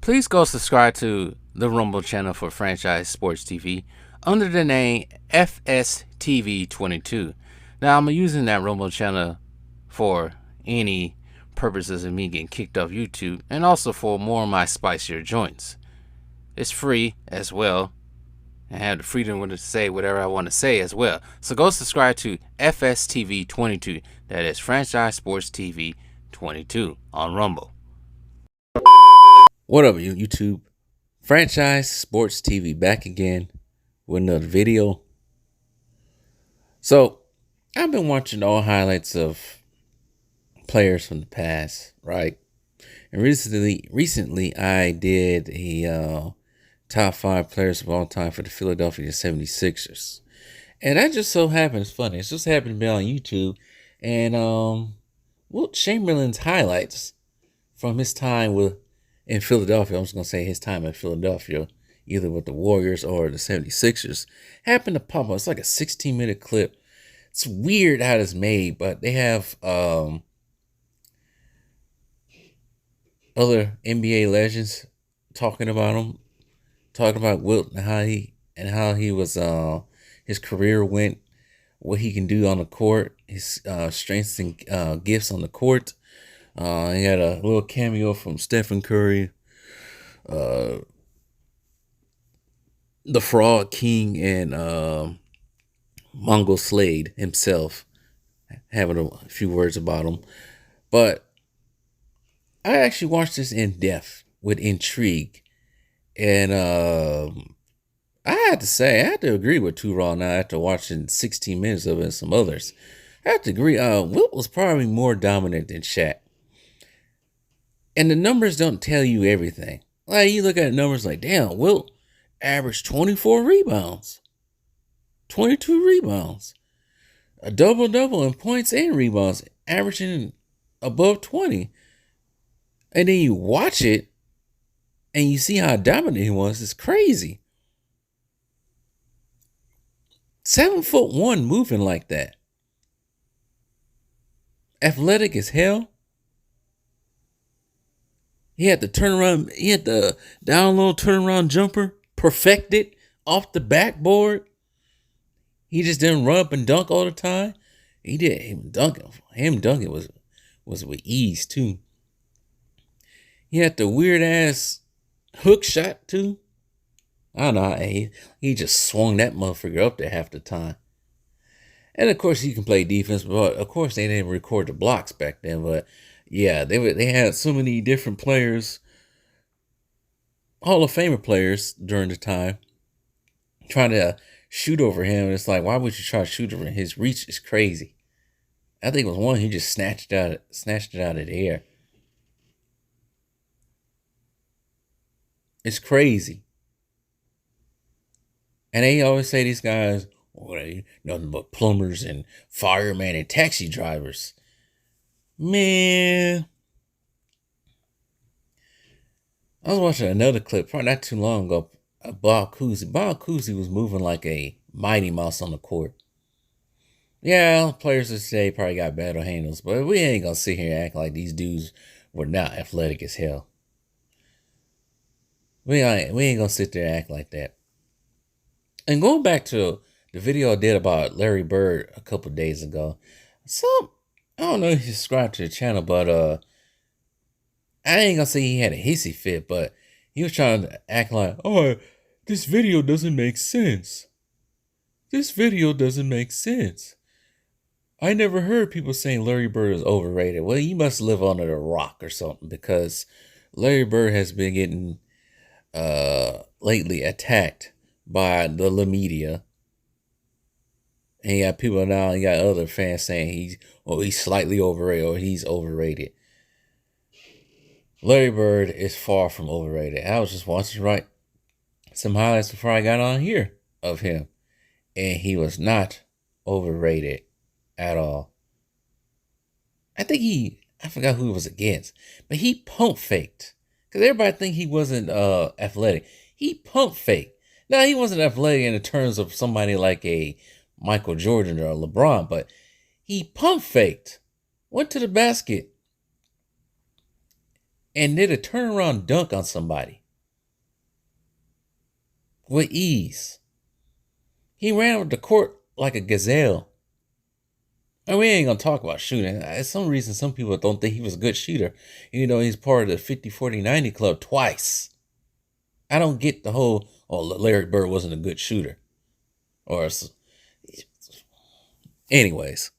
Please go subscribe to the Rumble channel for Franchise Sports TV under the name FSTV22. Now, I'm using that Rumble channel for any purposes of me getting kicked off YouTube and also for more of my spicier joints. It's free as well. I have the freedom to say whatever I want to say as well. So go subscribe to FSTV22. That is Franchise Sports TV 22 on Rumble. What up, YouTube? Franchise Sports TV back again with another video. So I've been watching all highlights of players from the past, right? And recently I did a top 5 players of all time for the Philadelphia 76ers. And that just so happens, funny, it just happened to be on YouTube. And Wilt Chamberlain's highlights from his time in Philadelphia, I was going to say his time in Philadelphia, either with the Warriors or the 76ers, happened to pop up. It's like a 16-minute clip. It's weird how it's made, but they have other NBA legends talking about him, talking about Wilt and how he was his career went, what he can do on the court, his strengths and gifts on the court. He had a little cameo from Stephen Curry, the Frog King, and Mongol Slade himself, having a few words about him. But I actually watched this in depth with intrigue, and I had to agree with Too Raw now after watching 16 minutes of it and some others. I have to agree. Wilt was probably more dominant than Shaq. And the numbers don't tell you everything. Like, you look at the numbers like, damn, Wilt averaged 24 rebounds, 22 rebounds, a double-double in points and rebounds, averaging above 20. And then you watch it, and you see how dominant he was. It's crazy. 7'1" moving like that. Athletic as hell. He had the down low turnaround jumper perfected off the backboard. He just didn't run up and dunk all the time. He did him dunking was with ease too. He had the weird ass hook shot too. I don't know. He just swung that motherfucker up there half the time. And of course he can play defense, but of course they didn't record the blocks back then. But yeah, they had so many different players, Hall of Famer players during the time, trying to shoot over him. It's like, why would you try to shoot over him? His reach is crazy. I think it was one he just snatched it out of the air. It's crazy. And they always say these guys, they nothing but plumbers and firemen and taxi drivers. Man, I was watching another clip probably not too long ago. Bob Cousy was moving like a Mighty Mouse on the court. Yeah, players of today probably got better handles, but we ain't gonna sit here and act like these dudes were not athletic as hell. We ain't gonna sit there and act like that. And going back to the video I did about Larry Bird a couple days ago, I don't know if you subscribed to the channel, but I ain't gonna say he had a hissy fit, but he was trying to act like, oh, this video doesn't make sense. This video doesn't make sense. I never heard people saying Larry Bird is overrated. Well, you must live under a rock or something, because Larry Bird has been getting lately attacked by the media. And you got people now, you got other fans saying he's slightly overrated or he's overrated. Larry Bird is far from overrated. I was just watching some highlights before I got on here of him, and he was not overrated at all. I forgot who he was against, but he pump faked. Because everybody think he wasn't athletic. He pump faked. Now, he wasn't athletic in the terms of somebody like a Michael Jordan or LeBron, but he pump faked, went to the basket, and did a turnaround dunk on somebody with ease. He ran over the court like a gazelle. And we ain't gonna talk about shooting. For some reason, some people don't think he was a good shooter. You know, he's part of the 50, 40, 90 club twice. I don't get the whole, oh, Larry Bird wasn't a good shooter. Or, anyways.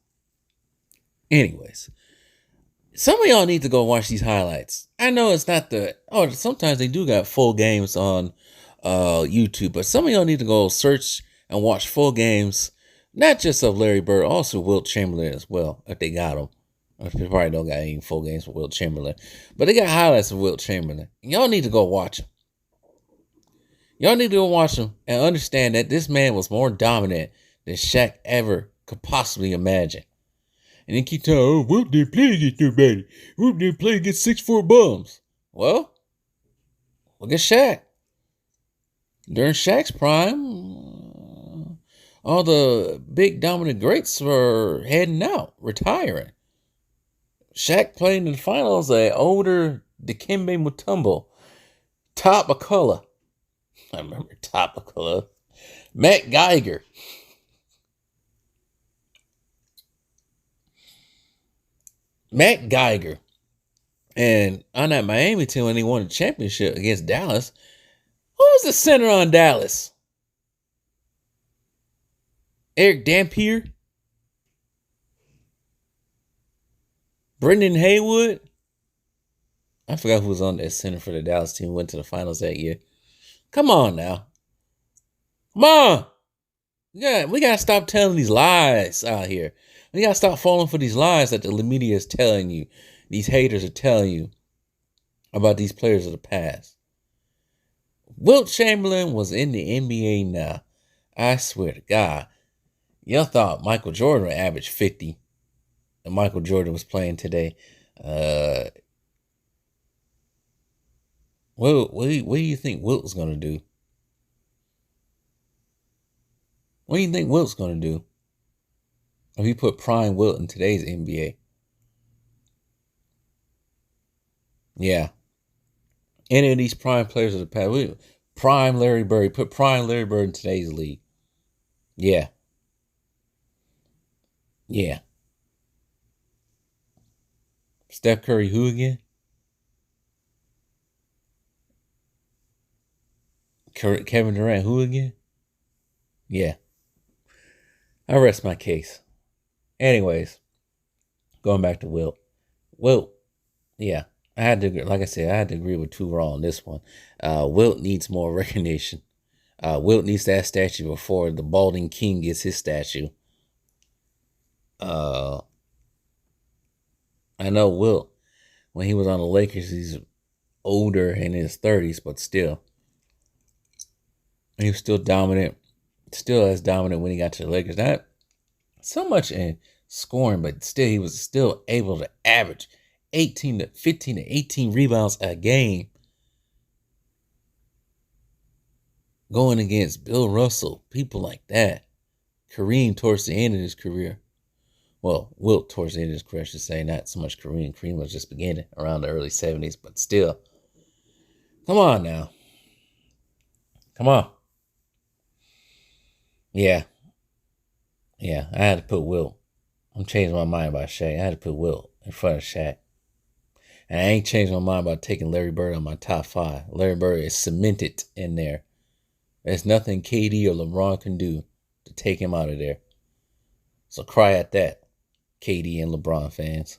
Some of y'all need to go watch these highlights. I know it's not sometimes they do got full games on YouTube, but some of y'all need to go search and watch full games, not just of Larry Bird, also Wilt Chamberlain as well, if they got him. They probably don't got any full games for Wilt Chamberlain, but they got highlights of Wilt Chamberlain. Y'all need to go watch them. Y'all need to go watch them and understand that this man was more dominant than Shaq ever could possibly imagine. And they keep telling, oh, Wilt didn't play against nobody. Wilt didn't play against 6'4" bums. Well, look at Shaq. During Shaq's prime, all the big dominant greats were heading out, retiring. Shaq played in the finals, an older Dikembe Mutombo. Top of color. I remember top of color. Matt Geiger. And on that Miami team when they won the championship against Dallas, who was the center on Dallas? Eric Dampier? Brendan Haywood? I forgot who was on that center for the Dallas team, went to the finals that year. Come on now. Come on. Yeah, we got to stop telling these lies out here. We got to stop falling for these lies that the media is telling you. These haters are telling you about these players of the past. Wilt Chamberlain was in the NBA now. I swear to God. Y'all thought Michael Jordan would average 50. And Michael Jordan was playing today. What do you think Wilt's going to do? What do you think Wilt's going to do if he put prime Wilt in today's NBA? Yeah. Any of these prime players of the past. Prime Larry Bird. Put prime Larry Bird in today's league. Yeah. Yeah. Steph Curry, who again? Kevin Durant, who again? Yeah. I rest my case. Anyways, going back to Wilt. Wilt, yeah. I had to agree with two Raw on this one. Wilt needs more recognition. Wilt needs that statue before the balding king gets his statue. I know Wilt, when he was on the Lakers, he's older in his 30s, but still. He was still dominant. Still as dominant when he got to the Lakers. Not so much in scoring, but still he was still able to average 15 to 18 rebounds a game. Going against Bill Russell, people like that. Kareem towards the end of his career. Well, Wilt towards the end of his career, I should say. Not so much Kareem. Kareem was just beginning around the early 70s, but still. Come on now. Come on. Yeah. Yeah, I had to put Wilt. I'm changing my mind about Shaq. I had to put Wilt in front of Shaq. And I ain't changed my mind about taking Larry Bird on my top 5. Larry Bird is cemented in there. There's nothing KD or LeBron can do to take him out of there. So cry at that, KD and LeBron fans.